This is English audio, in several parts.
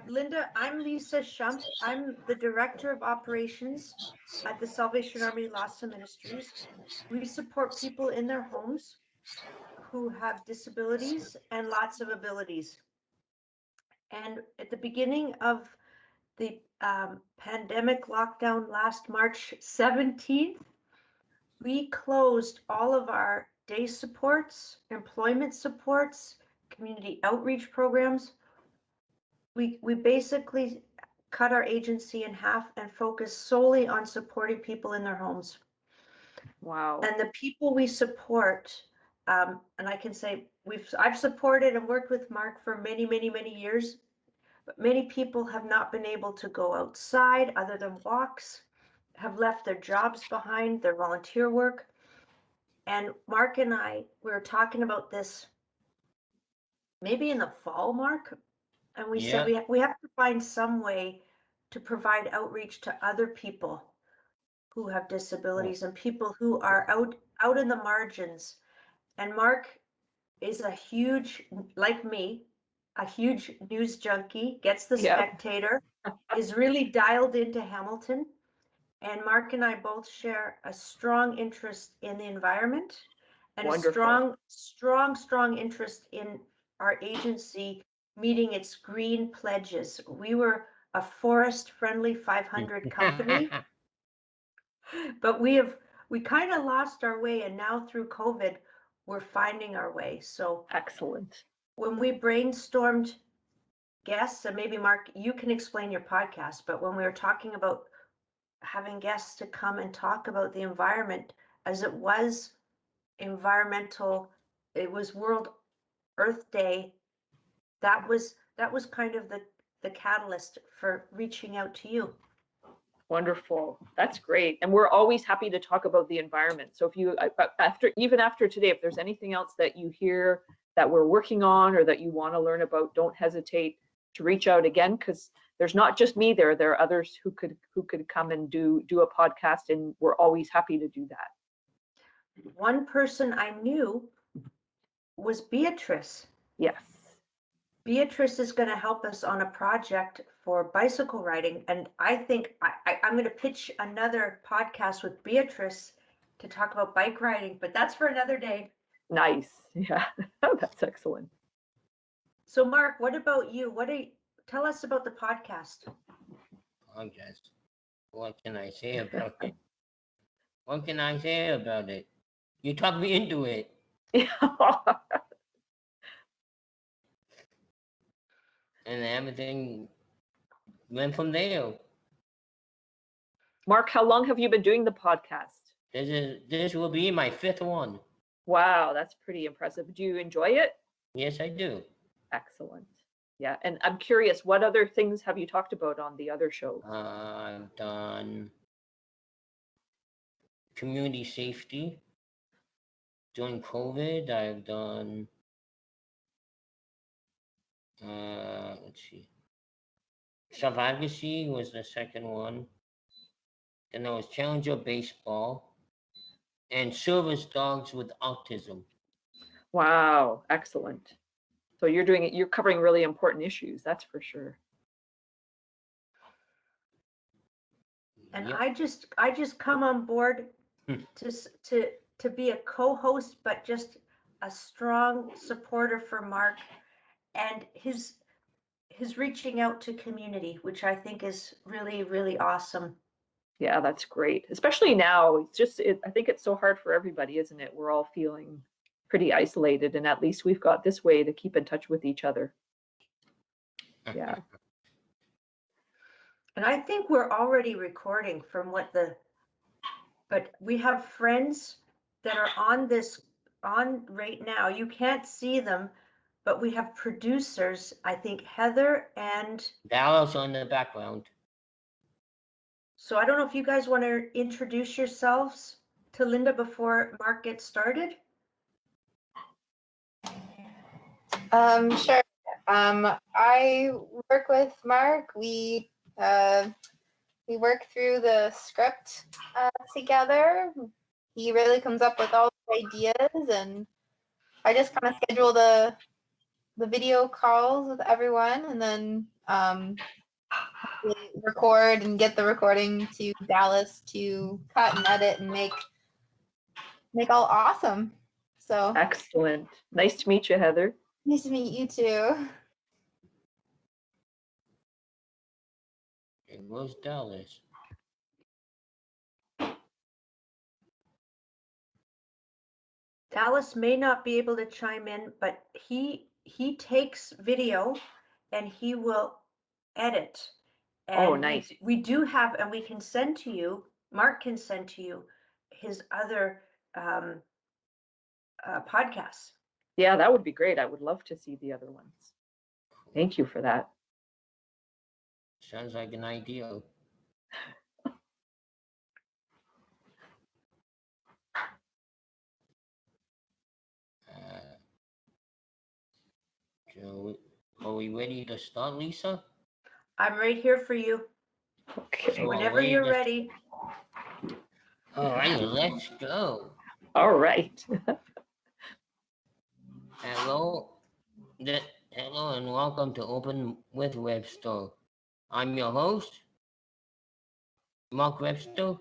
Lynda, I'm Lisa Shump. I'm the Director of Operations at the Salvation Army Lhasa Ministries. We support people in their homes who have disabilities and lots of abilities. And at the beginning of the pandemic lockdown last March 17th, we closed all of our day supports, employment supports, community outreach programs. We basically cut our agency in half and focus solely on supporting people in their homes. Wow. And the people we support, and I can say I've supported and worked with Mark for many, many, many years, but many people have not been able to go outside other than walks, have left their jobs behind, their volunteer work. And Mark and I, we were talking about this maybe in the fall, Mark, and we said we have to find some way to provide outreach to other people who have disabilities and people who are out in the margins. And Mark is a huge, like me, a huge news junkie, gets the Spectator, is really dialed into Hamilton. And Mark and I both share a strong interest in the environment and Wonderful. a strong interest in our agency meeting its green pledges. We were a forest friendly 500 company, but we kind of lost our way, and now through COVID, we're finding our way. So excellent. When we brainstormed guests, and maybe Mark, you can explain your podcast, but when we were talking about having guests to come and talk about the environment, as it was World Earth Day, that was kind of the catalyst for reaching out to you. Wonderful. That's great. And we're always happy to talk about the environment. So if you, even after today, if there's anything else that you hear that we're working on or that you want to learn about, don't hesitate to reach out again, because there's not just me there. There are others who could come and do a podcast, and we're always happy to do that. One person I knew was Beatrice. Yes. Beatrice is going to help us on a project for bicycle riding. And I think I'm going to pitch another podcast with Beatrice to talk about bike riding, but that's for another day. Nice. Yeah, that's excellent. So Mark, what about you? Tell us about the podcast. Podcast. What can I say about it? What can I say about it? You talked me into it. And everything went from there. Mark, how long have you been doing the podcast? This will be my 5th one. Wow, that's pretty impressive. Do you enjoy it? Yes, I do. Excellent. Yeah, and I'm curious, what other things have you talked about on the other show? I've done community safety. During COVID, I've done, let's see, Survivacy was the second one. Then there was Challenger Baseball and Service Dogs with Autism. Wow, excellent. So you're covering really important issues, that's for sure. And yep. I just come on board to be a co-host, but just a strong supporter for Mark and his reaching out to community, which I think is really, really awesome. Yeah, that's great. Especially now, I think it's so hard for everybody, isn't it? We're all feeling pretty isolated, and at least we've got this way to keep in touch with each other. Yeah. And I think we're already recording but we have friends that are on right now. You can't see them, but we have producers, I think Heather and Dallas on the background. So I don't know if you guys want to introduce yourselves to Lynda before Mark gets started. Sure. I work with Mark. We work through the script together. He really comes up with all the ideas, and I just kind of schedule the the video calls with everyone, and then record and get the recording to Dallas to cut and edit and make all awesome. So Excellent. Nice to meet you, Heather. nice to meet you too. It was Dallas. Dallas may not be able to chime in, but he takes video and he will edit. Oh, And nice. we do have, and we can send to you, Mark can send to you his other podcasts. Yeah, that would be great. I would love to see the other ones. Thank you for that. Sounds like an idea. So, are we ready to start, Lisa? I'm right here for you. Okay. So Whenever you're ready. All right, let's go. All right. Hello, hello, and welcome to Open with Webster. I'm your host, Mark Webster,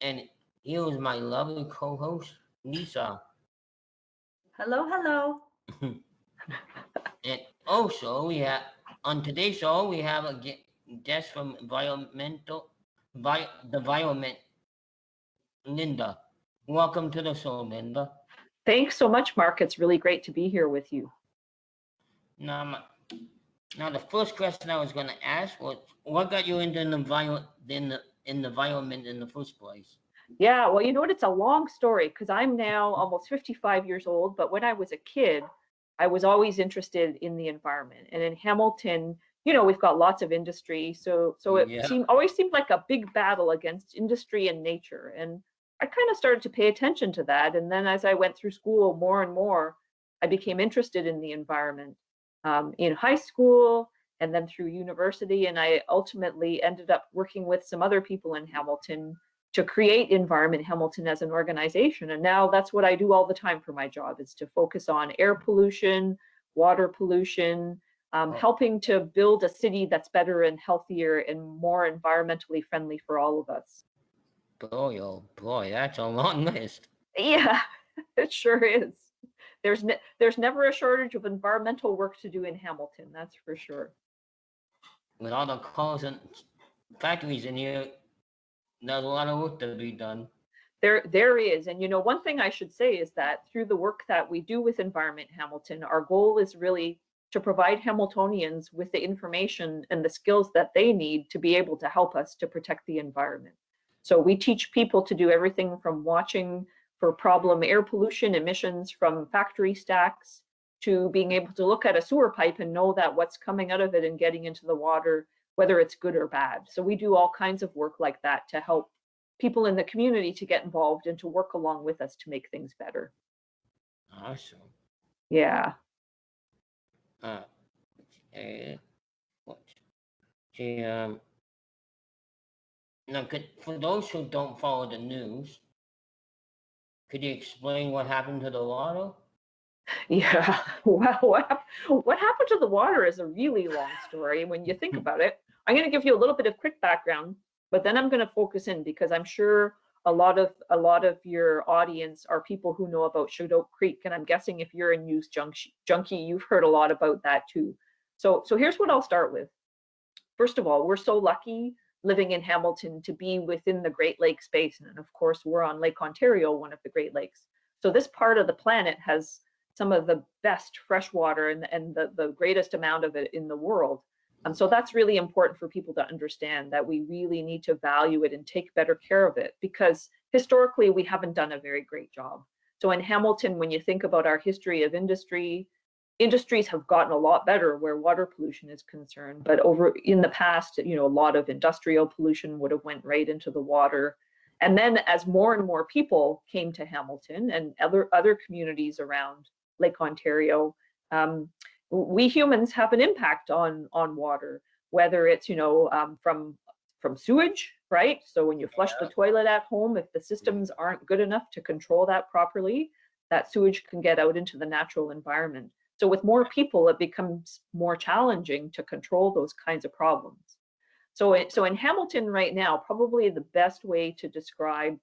and here is my lovely co-host, Lisa. Hello, hello. And also, on today's show we have a guest from the environment, Lynda. Welcome to the show, Lynda. Thanks so much, Mark. It's really great to be here with you. Now, the first question I was going to ask was, what got you into the environment in the first place? Yeah, well, you know what? It's a long story because I'm now almost 55 years old. But when I was a kid, I was always interested in the environment. And in Hamilton, you know, we've got lots of industry. So it always seemed like a big battle against industry and nature. And I kind of started to pay attention to that. And then as I went through school more and more, I became interested in the environment in high school and then through university. And I ultimately ended up working with some other people in Hamilton to create Environment Hamilton as an organization. And now that's what I do all the time for my job, is to focus on air pollution, water pollution, helping to build a city that's better and healthier and more environmentally friendly for all of us. Boy, oh boy, that's a long list. Yeah, it sure is. There's never a shortage of environmental work to do in Hamilton, that's for sure. With all the cars and factories in here, there's a lot of work to be done. There is. And you know, one thing I should say is that through the work that we do with Environment Hamilton, our goal is really to provide Hamiltonians with the information and the skills that they need to be able to help us to protect the environment. So we teach people to do everything from watching for problem air pollution emissions from factory stacks to being able to look at a sewer pipe and know that what's coming out of it and getting into the water, whether it's good or bad. So we do all kinds of work like that to help people in the community to get involved and to work along with us to make things better. Awesome. Yeah. Now, for those who don't follow the news, could you explain what happened to the water? Yeah. Wow. What happened to the water is a really long story when you think about it. I'm going to give you a little bit of quick background, but then I'm going to focus in because I'm sure a lot of your audience are people who know about Sugar Oak Creek, and I'm guessing if you're a news junkie, you've heard a lot about that too. So here's what I'll start with. First of all, we're so lucky living in Hamilton to be within the Great Lakes Basin, and of course we're on Lake Ontario, one of the Great Lakes. So this part of the planet has some of the best fresh water and the greatest amount of it in the world. So that's really important for people to understand, that we really need to value it and take better care of it, because historically we haven't done a very great job. So in Hamilton, when you think about our history of industries have gotten a lot better where water pollution is concerned, but over in the past, you know, a lot of industrial pollution would have went right into the water. And then as more and more people came to Hamilton and other communities around Lake Ontario, we humans have an impact on water, whether it's, you know, from sewage, right? So when you flush the toilet at home, if the systems aren't good enough to control that properly, that sewage can get out into the natural environment. So with more people, it becomes more challenging to control those kinds of problems. So in Hamilton right now, probably the best way to describe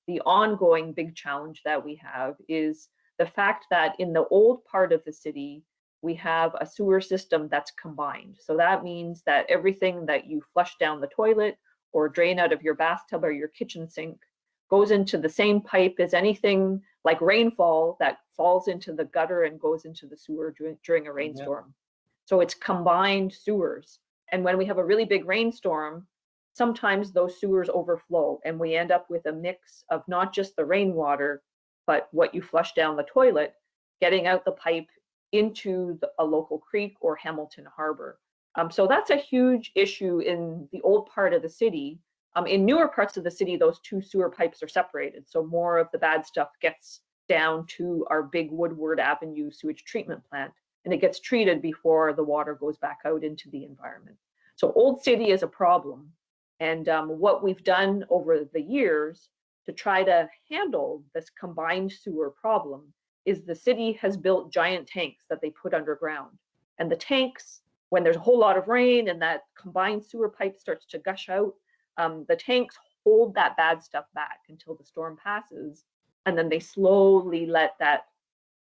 the ongoing big challenge that we have is the fact that in the old part of the city, we have a sewer system that's combined. So that means that everything that you flush down the toilet or drain out of your bathtub or your kitchen sink goes into the same pipe as anything like rainfall that falls into the gutter and goes into the sewer during a rainstorm. So it's combined sewers. And when we have a really big rainstorm, sometimes those sewers overflow and we end up with a mix of not just the rainwater, but what you flush down the toilet, getting out the pipe into a local creek or Hamilton Harbor. So that's a huge issue in the old part of the city. In newer parts of the city, those two sewer pipes are separated. So more of the bad stuff gets down to our big Woodward Avenue sewage treatment plant, and it gets treated before the water goes back out into the environment. So Old City is a problem. And what we've done over the years to try to handle this combined sewer problem is the city has built giant tanks that they put underground. And the tanks, when there's a whole lot of rain and that combined sewer pipe starts to gush out, the tanks hold that bad stuff back until the storm passes. And then they slowly let that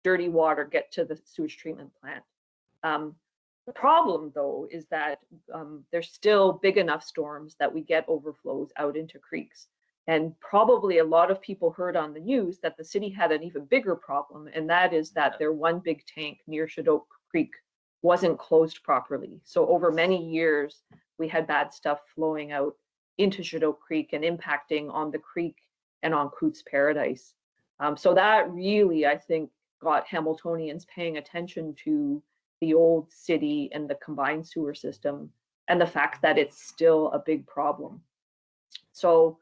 dirty water get to the sewage treatment plant. The problem, though, is that there's still big enough storms that we get overflows out into creeks. And probably a lot of people heard on the news that the city had an even bigger problem, and that is that their one big tank near Shadoke Creek wasn't closed properly. So over many years, we had bad stuff flowing out into Shadoke Creek and impacting on the creek and on Coots Paradise. So that really, I think, got Hamiltonians paying attention to the old city and the combined sewer system and the fact that it's still a big problem. So,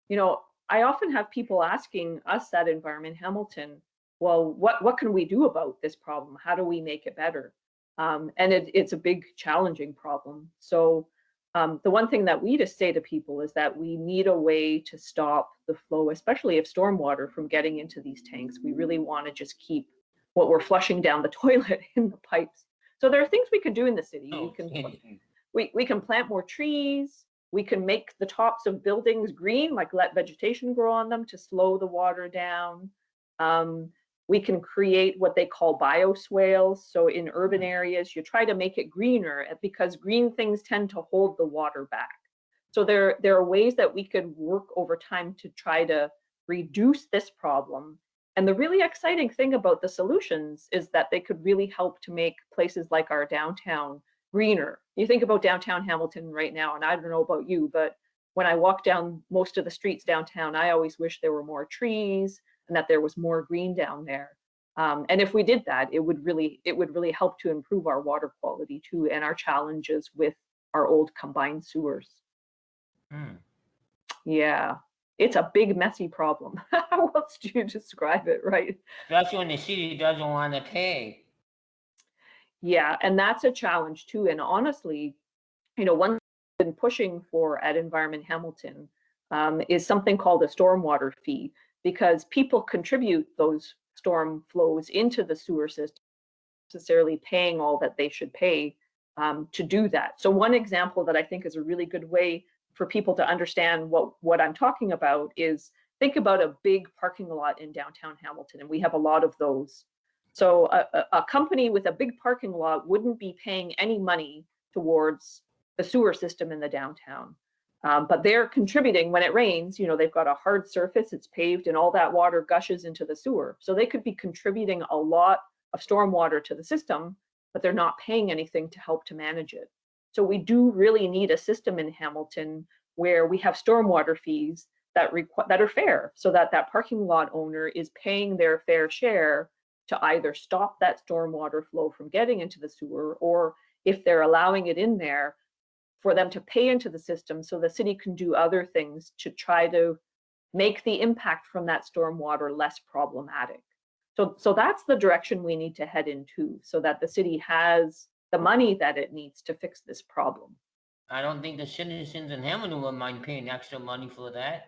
you know, I often have people asking us at Environment Hamilton, well, what can we do about this problem? How do we make it better? And it's a big, challenging problem. So the one thing that we just say to people is that we need a way to stop the flow, especially of stormwater, from getting into these tanks. We really want to just keep what we're flushing down the toilet in the pipes. So there are things we can do in the city. We can plant more trees. We can make the tops of buildings green, like let vegetation grow on them to slow the water down. We can create what they call bioswales. So in urban areas, you try to make it greener because green things tend to hold the water back. So there are ways that we could work over time to try to reduce this problem. And the really exciting thing about the solutions is that they could really help to make places like our downtown greener. You think about downtown Hamilton right now, and I don't know about you, but when I walk down most of the streets downtown, I always wish there were more trees and that there was more green down there. And if we did that, it would really help to improve our water quality too, and our challenges with our old combined sewers. Yeah, it's a big, messy problem. How else do you describe it, right? Especially when the city doesn't want to pay. Yeah, and that's a challenge too. And honestly, you know, one thing I've been pushing for at Environment Hamilton is something called a stormwater fee, because people contribute those storm flows into the sewer system, necessarily paying all that they should pay to do that. So one example that I think is a really good way for people to understand what I'm talking about is think about a big parking lot in downtown Hamilton, and we have a lot of those. So a company with a big parking lot wouldn't be paying any money towards the sewer system in the downtown. But they're contributing when it rains. You know, they've got a hard surface, it's paved, and all that water gushes into the sewer. So they could be contributing a lot of stormwater to the system, but they're not paying anything to help to manage it. So we do really need a system in Hamilton where we have stormwater fees that are fair, so that that parking lot owner is paying their fair share to either stop that stormwater flow from getting into the sewer, or if they're allowing it in there, for them to pay into the system so the city can do other things to try to make the impact from that stormwater less problematic. So that's the direction we need to head into, so that the city has the money that it needs to fix this problem. I don't think the citizens in Hamilton would mind paying extra money for that.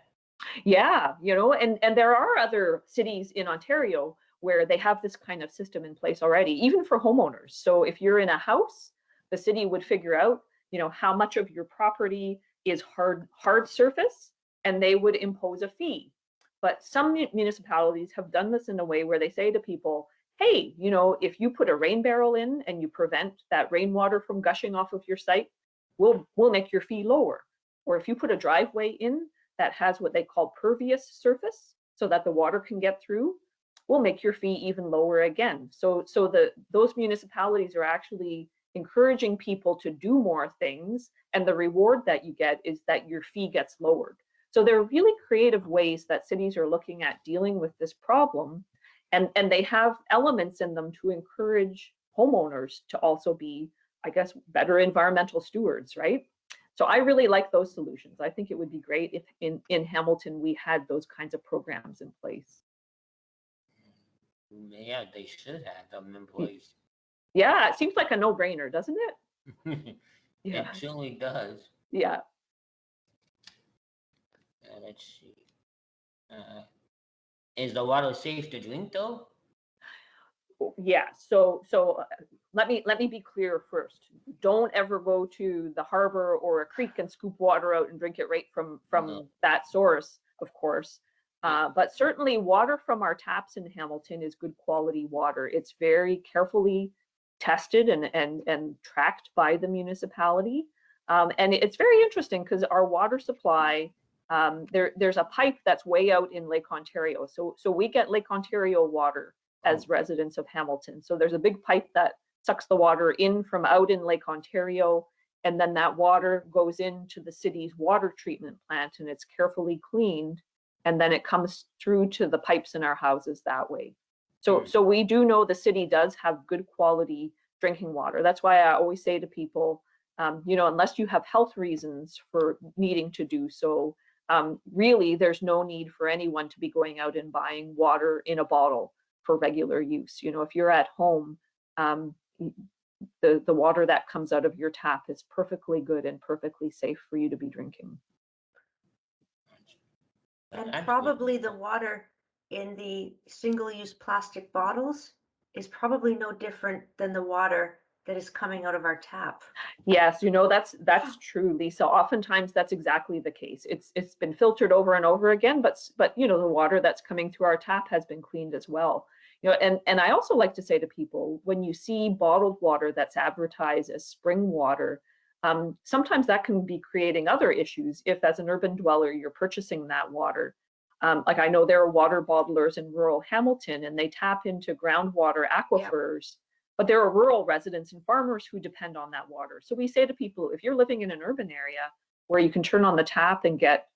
Yeah, you know, and there are other cities in Ontario where they have this kind of system in place already, even for homeowners. So if you're in a house, the city would figure out, how much of your property is hard surface, and they would impose a fee. But some municipalities have done this in a way where they say to people, hey, if you put a rain barrel in and you prevent that rainwater from gushing off of your site, we'll make your fee lower. Or if you put a driveway in that has what they call pervious surface, so that the water can get through, we'll make your fee even lower again. So those municipalities are actually encouraging people to do more things, and the reward that you get is that your fee gets lowered. So there are really creative ways that cities are looking at dealing with this problem, and they have elements in them to encourage homeowners to also be, I guess, better environmental stewards, right? So I really like those solutions. I think it would be great if in Hamilton we had those kinds of programs in place. Yeah, they should have them in place. Yeah, it seems like a no-brainer, doesn't it? Yeah. It surely does. Yeah. Let's see. Is the water safe to drink though? Yeah. So let me be clear first. Don't ever go to the harbor or a creek and scoop water out and drink it right from No. that source, of course. But certainly water from our taps in Hamilton is good quality water. It's very carefully tested and tracked by the municipality. And it's very interesting because our water supply, there's a pipe that's way out in Lake Ontario. So we get Lake Ontario water as residents of Hamilton. So there's a big pipe that sucks the water in from out in Lake Ontario, and then that water goes into the city's water treatment plant, and it's carefully cleaned, and then it comes through to the pipes in our houses that way. So we do know the city does have good quality drinking water. That's why I always say to people, unless you have health reasons for needing to do so, really there's no need for anyone to be going out and buying water in a bottle for regular use. If you're at home, the water that comes out of your tap is perfectly good and perfectly safe for you to be drinking. And probably the water in the single-use plastic bottles is probably no different than the water that is coming out of our tap. Yes, that's true, Lisa. Oftentimes that's exactly the case. It's been filtered over and over again, but the water that's coming through our tap has been cleaned as well. And I also like to say to people, when you see bottled water that's advertised as spring water, sometimes that can be creating other issues if, as an urban dweller, you're purchasing that water. Like I know there are water bottlers in rural Hamilton, and they tap into groundwater aquifers, but there are rural residents and farmers who depend on that water. So we say to people, if you're living in an urban area where you can turn on the tap and get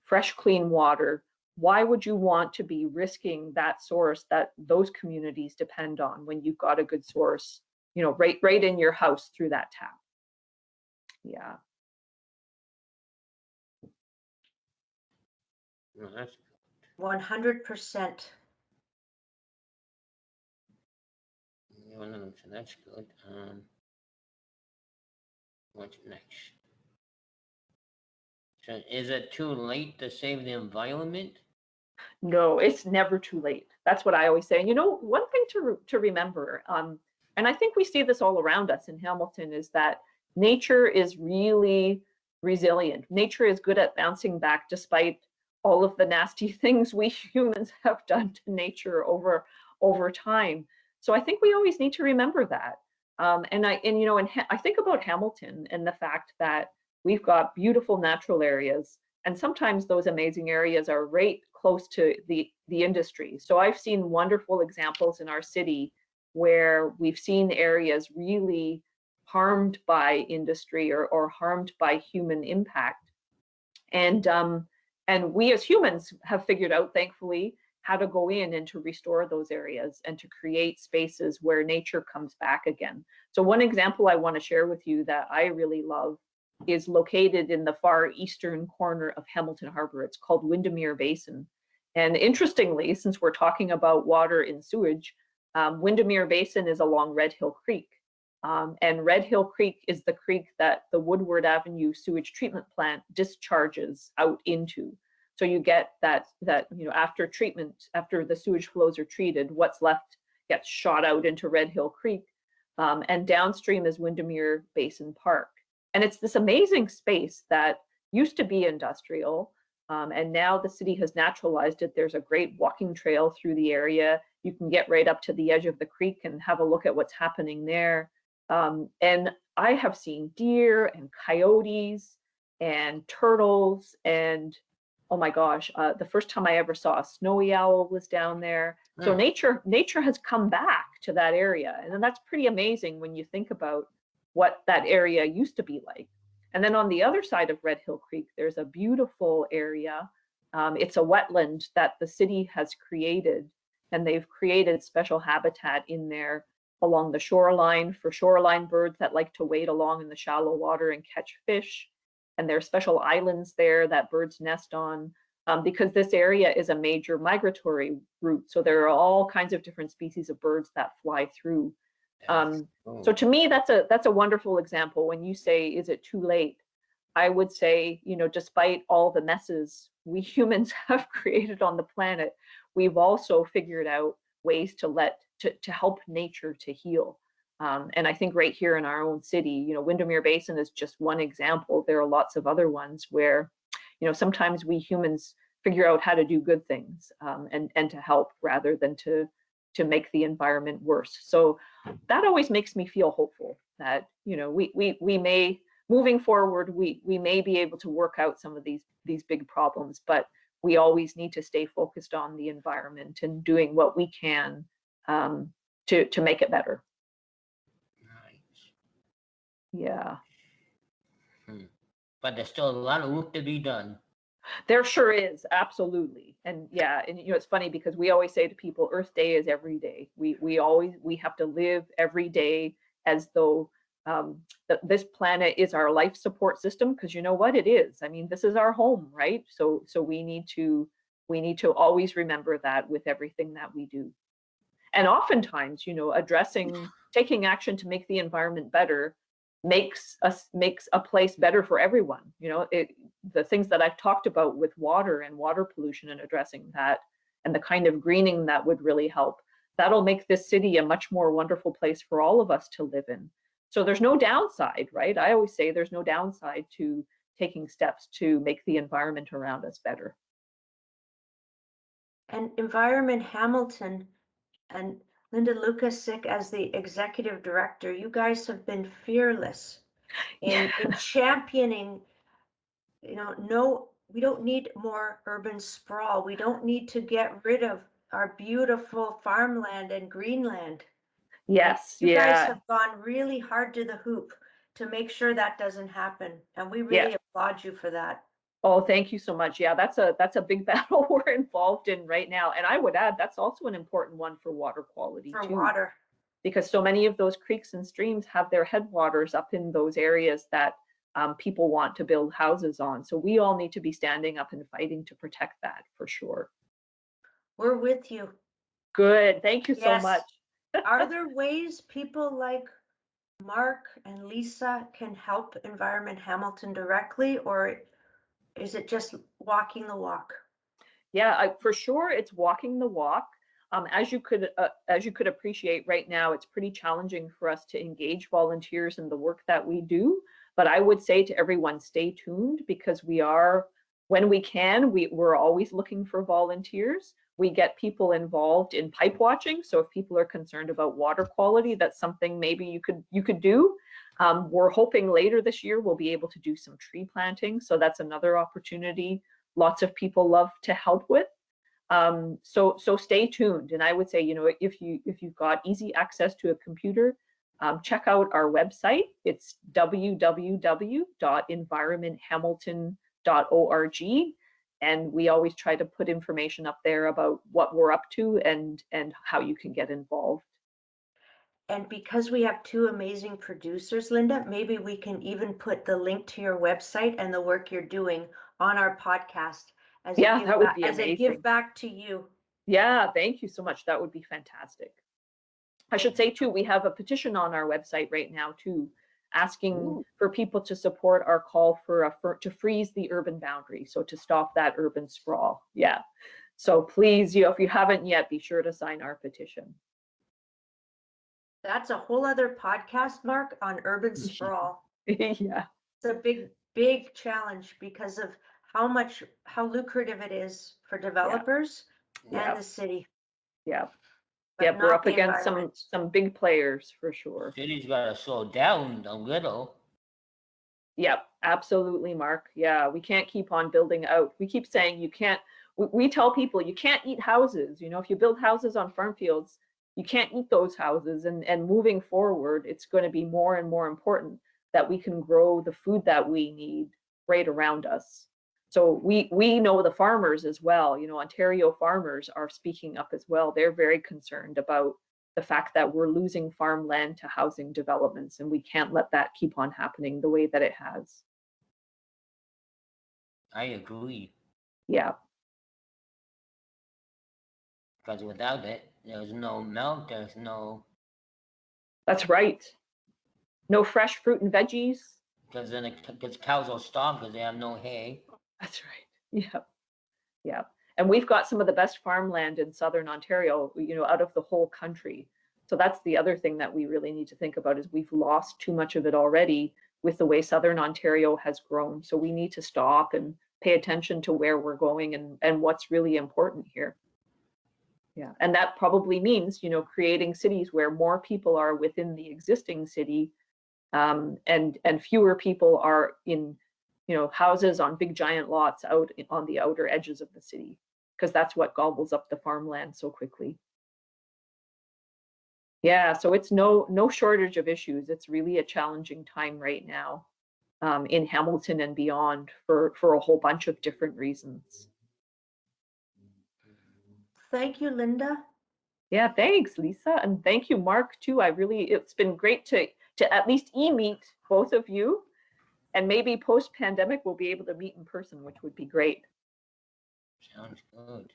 fresh, clean water, why would you want to be risking that source that those communities depend on when you've got a good source, right in your house through that tap? Yeah. No, that's 100%. That's good. What's next? So is it too late to save the environment? No, it's never too late. That's what I always say. And one thing to remember, and I think we see this all around us in Hamilton, is that nature is really resilient. Nature is good at bouncing back despite all of the nasty things we humans have done to nature over time. So I think we always need to remember that. And I think about Hamilton and the fact that we've got beautiful natural areas, and sometimes those amazing areas are right close to the industry. So I've seen wonderful examples in our city where we've seen areas really harmed by industry or harmed by human impact. And we as humans have figured out, thankfully, how to go in and to restore those areas and to create spaces where nature comes back again. So one example I want to share with you that I really love is located in the far eastern corner of Hamilton Harbor. It's called Windermere Basin. And interestingly, since we're talking about water in sewage, Windermere Basin is along Red Hill Creek. And Red Hill Creek is the creek that the Woodward Avenue sewage treatment plant discharges out into. So you get that after treatment, after the sewage flows are treated, what's left gets shot out into Red Hill Creek, and downstream is Windermere Basin Park. And it's this amazing space that used to be industrial, and now the city has naturalized it. There's a great walking trail through the area. You can get right up to the edge of the creek and have a look at what's happening there. And I have seen deer and coyotes and turtles, and oh my gosh, the first time I ever saw a snowy owl was down there. So nature has come back to that area, and that's pretty amazing when you think about what that area used to be like. And then on the other side of Red Hill Creek, there's a beautiful area. It's a wetland that the city has created, and they've created special habitat in there along the shoreline for shoreline birds that like to wade along in the shallow water and catch fish. And there are special islands there that birds nest on, because this area is a major migratory route. So there are all kinds of different species of birds that fly through. So to me, that's a wonderful example. When you say, is it too late? I would say, despite all the messes we humans have created on the planet, we've also figured out ways to help nature to heal. And I think right here in our own city, Windermere Basin is just one example. There are lots of other ones where, sometimes we humans figure out how to do good things, and to help rather than to make the environment worse. So that always makes me feel hopeful that, we may, moving forward, we may be able to work out some of these big problems, but we always need to stay focused on the environment and doing what we can to make it better. Yeah. But there's still a lot of work to be done. There sure is, absolutely. And yeah, and it's funny because we always say to people, Earth Day is every day. We have to live every day as though this planet is our life support system, because you know what it is. I mean, this is our home, right? So we need to always remember that with everything that we do. And oftentimes, taking action to make the environment better makes a place better for everyone. The things that I've talked about with water and water pollution and addressing that, and the kind of greening that would really help, that'll make this city a much more wonderful place for all of us to live in. So there's no downside, right? I always say there's no downside to taking steps to make the environment around us better. And Environment Hamilton and Lynda Lukasik as the executive director, you guys have been fearless in championing, we don't need more urban sprawl. We don't need to get rid of our beautiful farmland and greenland. Yes, you guys have gone really hard to the hoop to make sure that doesn't happen. And we really applaud you for that. Oh, thank you so much. Yeah, that's a big battle we're involved in right now. And I would add that's also an important one for water quality too. Water. Because so many of those creeks and streams have their headwaters up in those areas that people want to build houses on. So we all need to be standing up and fighting to protect that for sure. We're with you. Good. Thank you so much. Are there ways people like Mark and Lisa can help Environment Hamilton directly, or is it just walking the walk? Yeah, for sure, it's walking the walk. As you could appreciate right now, it's pretty challenging for us to engage volunteers in the work that we do. But I would say to everyone, stay tuned, because when we can, we're always looking for volunteers. We get people involved in pipe watching. So if people are concerned about water quality, that's something maybe you could do. We're hoping later this year we'll be able to do some tree planting. So that's another opportunity lots of people love to help with. So stay tuned. And I would say, if you've got easy access to a computer, check out our website. It's www.environmenthamilton.org. And we always try to put information up there about what we're up to and how you can get involved. And because we have two amazing producers, Lynda, maybe we can even put the link to your website and the work you're doing on our podcast as a give back to you. Yeah, thank you so much. That would be fantastic. I should say too, we have a petition on our website right now too. asking Ooh. for people to support our call to freeze the urban boundary, so to stop that urban sprawl. Yeah. So please, if you haven't yet, be sure to sign our petition. That's a whole other podcast, Mark, on urban sprawl. Yeah. It's a big, big challenge because of how lucrative it is for developers Yeah. and the city, Yeah. but Yeah, we're not up the against environment. some big players for sure. City's gotta slow down a little. Yep, absolutely, Mark. Yeah, we can't keep on building out. We keep saying you can't, we tell people you can't eat houses. If you build houses on farm fields, you can't eat those houses. And moving forward, it's going to be more and more important that we can grow the food that we need right around us. So we know the farmers as well. Ontario farmers are speaking up as well. They're very concerned about the fact that we're losing farmland to housing developments, and we can't let that keep on happening the way that it has. I agree. Yeah, Because without it, there's no milk, there's no, that's right. No fresh fruit and veggies. because then because cows will starve because they have no hay. That's right. Yeah, yeah. And we've got some of the best farmland in southern Ontario, out of the whole country. So that's the other thing that we really need to think about is we've lost too much of it already with the way southern Ontario has grown. So we need to stop and pay attention to where we're going and what's really important here. Yeah, and that probably means, creating cities where more people are within the existing city, and fewer people are in, houses on big giant lots out on the outer edges of the city, because that's what gobbles up the farmland so quickly. Yeah, so it's no shortage of issues. It's really a challenging time right now, in Hamilton and beyond for a whole bunch of different reasons. Thank you, Lynda. Yeah, thanks, Lisa, and thank you, Mark, too. It's been great to at least meet both of you, and maybe post-pandemic we'll be able to meet in person, which would be great. Sounds good.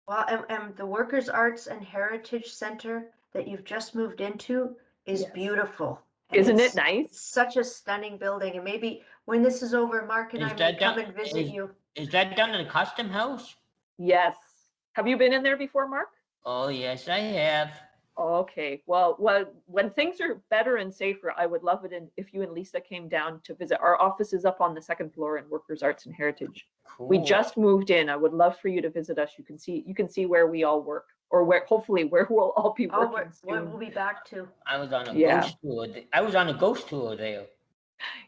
Well, and the Workers' Arts and Heritage Center that you've just moved into is Yes. beautiful. And Isn't it it's nice? such a stunning building, and maybe when this is over, Mark and Is I may that come done- and visit you. Is that done in the custom house? Yes. Have you been in there before, Mark? Oh, yes, I have. Okay. Well, when things are better and safer, I would love it if you and Lisa came down to visit. Our office is up on the second floor in Workers' Arts and Heritage. Cool. We just moved in. I would love for you to visit us. You can see where we all work, or hopefully where we'll all be Oh, working soon. we'll be back to. I was on a Yeah. ghost tour. I was on a ghost tour there.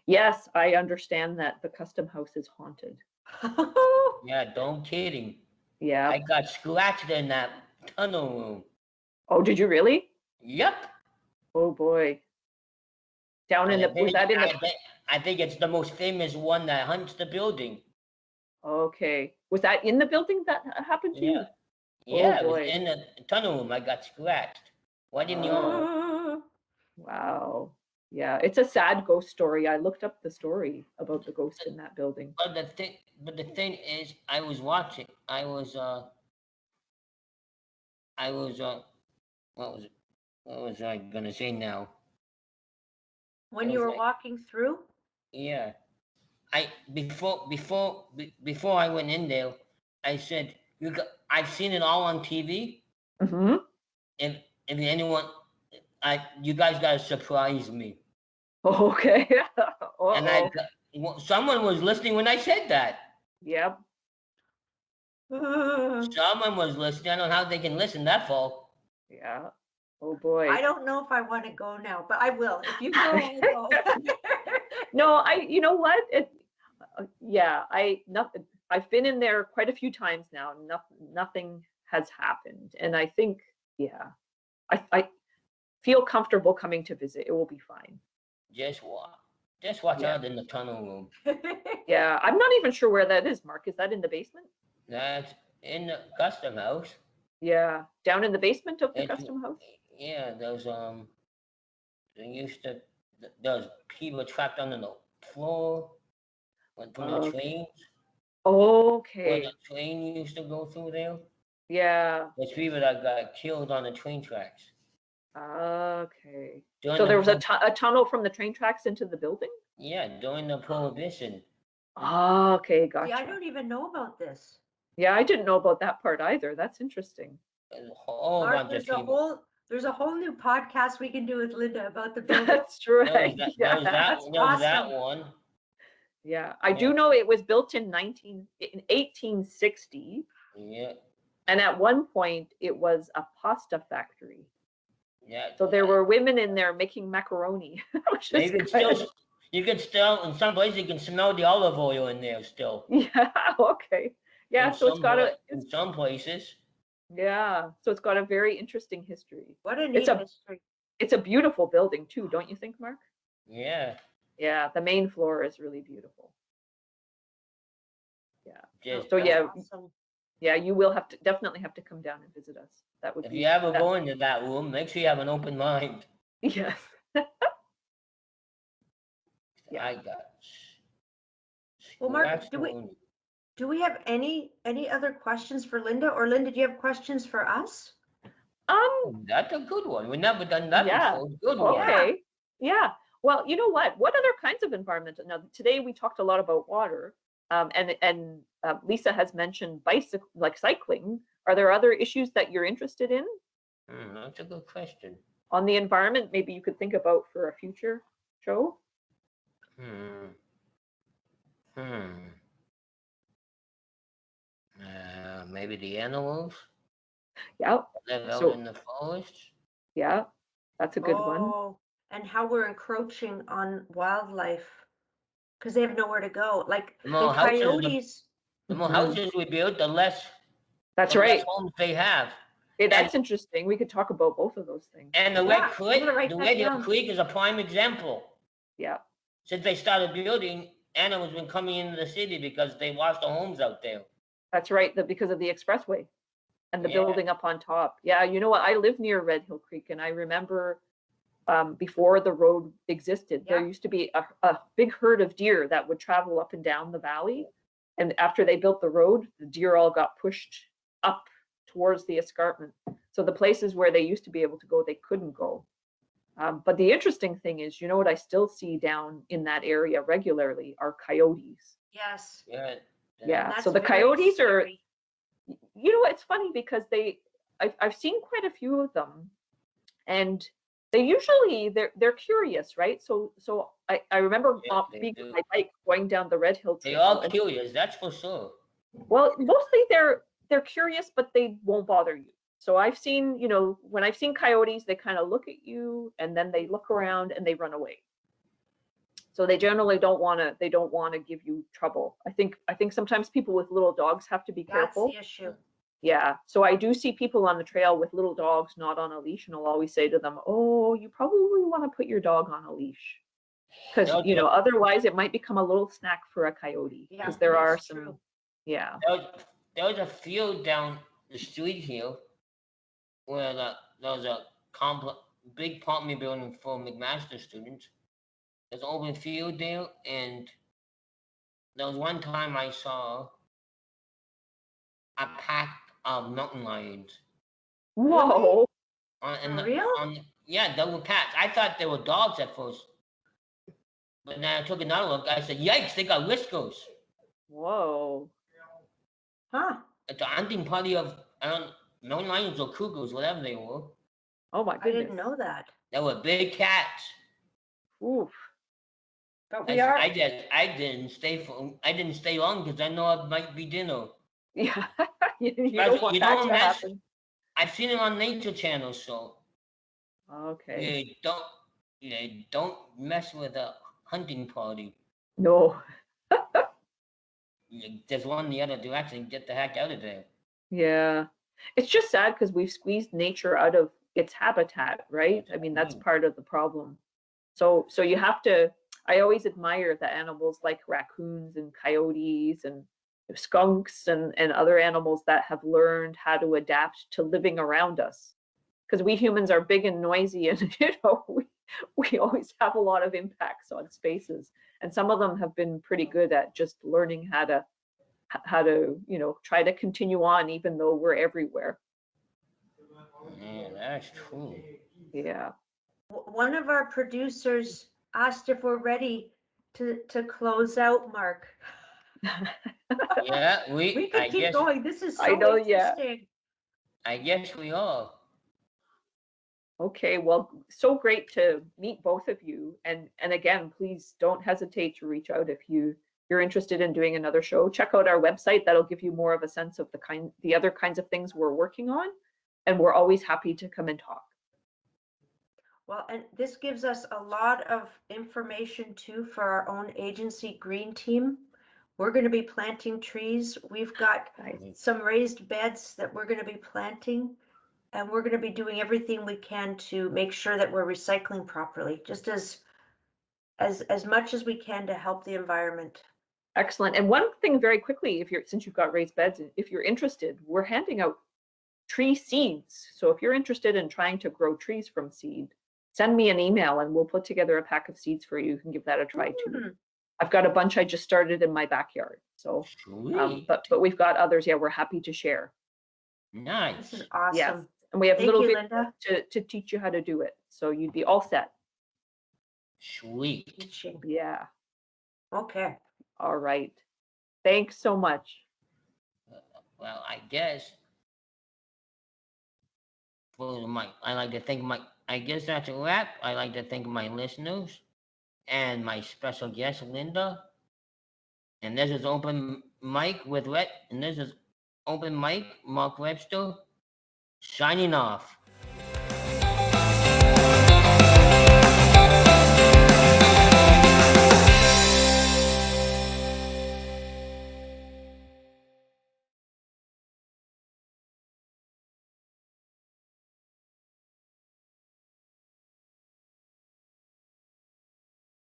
Yes, I understand that the custom house is haunted. Yeah, don't kidding. Yeah. I got scratched in that tunnel room. Oh, did you really? Yep. Oh boy. Down in the was that in the I think it's the most famous one that hunts the building. Okay. Was that in the building that happened to you? Yeah. Yeah, it was boy. in the tunnel room. I got scratched. Why didn't you? Wow. Yeah, it's a sad ghost story. I looked up the story about the ghost in that building. But the thing is, I was watching. I was what was I gonna say now? When It you was were like- walking through? Yeah. Before I went in there, I said, I've seen it all on TV. Mm-hmm. If anyone, you guys gotta surprise me. Okay. And someone was listening when I said that. Yep. Someone was listening. I don't know how they can listen that far. Yeah. Oh boy. I don't know if I want to go now, but I will. If you go, I'll go. No, you know what? Yeah, I've been in there quite a few times now. Nothing has happened. And I think, yeah, I feel comfortable coming to visit. It will be fine. Just watch Yeah. out in the tunnel room. Yeah, I'm not even sure where that is, Mark. Is that in the basement? That's in the custom house. Yeah, down in the basement of the It's- custom house? Yeah, there's there's people trapped under the floor from the Okay. train. Okay. When the train used to go through there. Yeah. There's people that got killed on the train tracks. Okay. During So the there was a pro- tunnel from the train tracks into the building? Yeah, during the Prohibition. Okay, See, I gotcha. don't even know about this. Yeah, I didn't know about that part either. That's interesting. A whole Mark, bunch of people. there's a whole new podcast we can do with Lynda about the building. That's right. There was Yeah. That's that awesome. one. Yeah. I Yeah. do know it was built in 1860, Yeah, and at one point it was a pasta factory. yeah. So there were women in there making macaroni, which is You can still, in some places, you can smell the olive oil in there still. yeah, okay. Yeah, so it's got In some places. yeah, so it's got a very interesting history. What a It's neat a history. it's a beautiful building too, don't you think, Mark? Yeah, Yeah, the main floor is really beautiful. Yeah. just So yeah, Awesome. yeah, you will definitely have to come down and visit us. That would if be you ever go into that room, make sure you have an open mind. yes. Yeah. I got. Well, Mark, Scratch do we have any other questions for Lynda? Or Lynda, do you have questions for us? That's a good one. We've never done that Yeah. before. Good one. Okay. Yeah. Well, you know what? What other kinds of environmental? Now, today we talked a lot about water, and Lisa has mentioned bicycle, like cycling. Are there other issues that you're interested in That's a good question. on the environment? Maybe you could think about for a future show. Maybe the animals Yeah. live out So in the forest. yeah, that's a good one. Oh, and how we're encroaching on wildlife because they have nowhere to go. Like The the more houses, coyotes. the more Mhm. houses we build, the less That's the less right. homes they have. Hey, that's interesting. We could talk about both of those things. And the Yeah, Red I'm Creek, gonna write the that Red Hill down. Creek is a prime example. Yeah, Since they started building, animals been coming into the city because they lost the homes out there. that's right. Because of the expressway and the Yeah. building up on top. Yeah, you know what? I live near Red Hill Creek, and I remember before the road existed, there Yeah. used to be a big herd of deer that would travel up and down the valley. And after they built the road, the deer all got pushed up towards the escarpment. So the places where they used to be able to go, they couldn't go. But the interesting thing is, you know what I still see down in that area regularly are coyotes. Yes. Yeah. Yeah, And so that's the very coyotes are, scary. you know what, it's funny because I've seen quite a few of them, and they usually they're curious, right? So I remember Yeah, they being do. on my bike going down the Red Hill They Trail. are And, curious, that's for sure. well, mostly they're curious, but they won't bother you. So I've seen, you know, when I've seen coyotes, they kind of look at you and then they look around and they run away. So they generally don't want to give you trouble. I think sometimes people with little dogs have to be That's careful. the issue. Yeah. So I do see people on the trail with little dogs not on a leash, and I'll always say to them, "Oh, you probably want to put your dog on a leash." Because, you know, otherwise it might become a little snack for a coyote. Yeah, Because there are that's some, true. yeah. There was a field down the street here where there was a big apartment building for McMaster students. There's an open field there, and there was one time I saw a pack of mountain lions. Whoa. For real? Yeah, they were cats. I thought they were dogs at first. But then I took another look. I said, yikes, they got whiskers. Whoa. Huh. It's a hunting party of, mountain lions or cougars, whatever they were. Oh my I goodness. didn't know that. They were big cats. Oof. But we are. I didn't stay long because I know it might be dinner. Yeah. you don't want that to happen. I've seen it on Nature Channel, so Okay. you don't mess with a hunting party. No. There's one in the other direction. Get the heck out of there. Yeah. It's just sad because we've squeezed nature out of its habitat, right? I mean, that's part of the problem. So you have to, I always admire the animals like raccoons and coyotes and skunks and other animals that have learned how to adapt to living around us. Because we humans are big and noisy, and you know, we always have a lot of impacts on spaces. And some of them have been pretty good at just learning how to, you know, try to continue on even though we're everywhere. Yeah, that's true. Yeah. One of our producers asked if we're ready to close out, Mark. Yeah, We could keep going. This is I so know, yeah. interesting. I guess we are. Okay, well, so great to meet both of you. And again, please don't hesitate to reach out if you're interested in doing another show. Check out our website. That'll give you more of a sense of the other kinds of things we're working on. And we're always happy to come and talk. Well, and this gives us a lot of information too for our own agency green team. We're going to be planting trees. We've got Nice. some raised beds that we're going to be planting, and we're going to be doing everything we can to make sure that we're recycling properly, just as much as we can to help the environment. Excellent. And one thing very quickly, since you've got raised beds, if you're interested, we're handing out tree seeds. So if you're interested in trying to grow trees from seed, send me an email and we'll put together a pack of seeds for you. You can give that a try too. I've got a bunch I just started in my backyard. So, Sweet. but we've got others. Yeah, we're happy to share. This Nice. is awesome. Yes. And we have Thank little you, videos Lynda. to teach you how to do it. So you'd be all set. Sweet. Teaching. Yeah. Okay. All right. Thanks so much. Well, I guess I guess that's a wrap. I like to thank my listeners and my special guest, Lynda. And this is Open Mic with Mark Webster, signing off.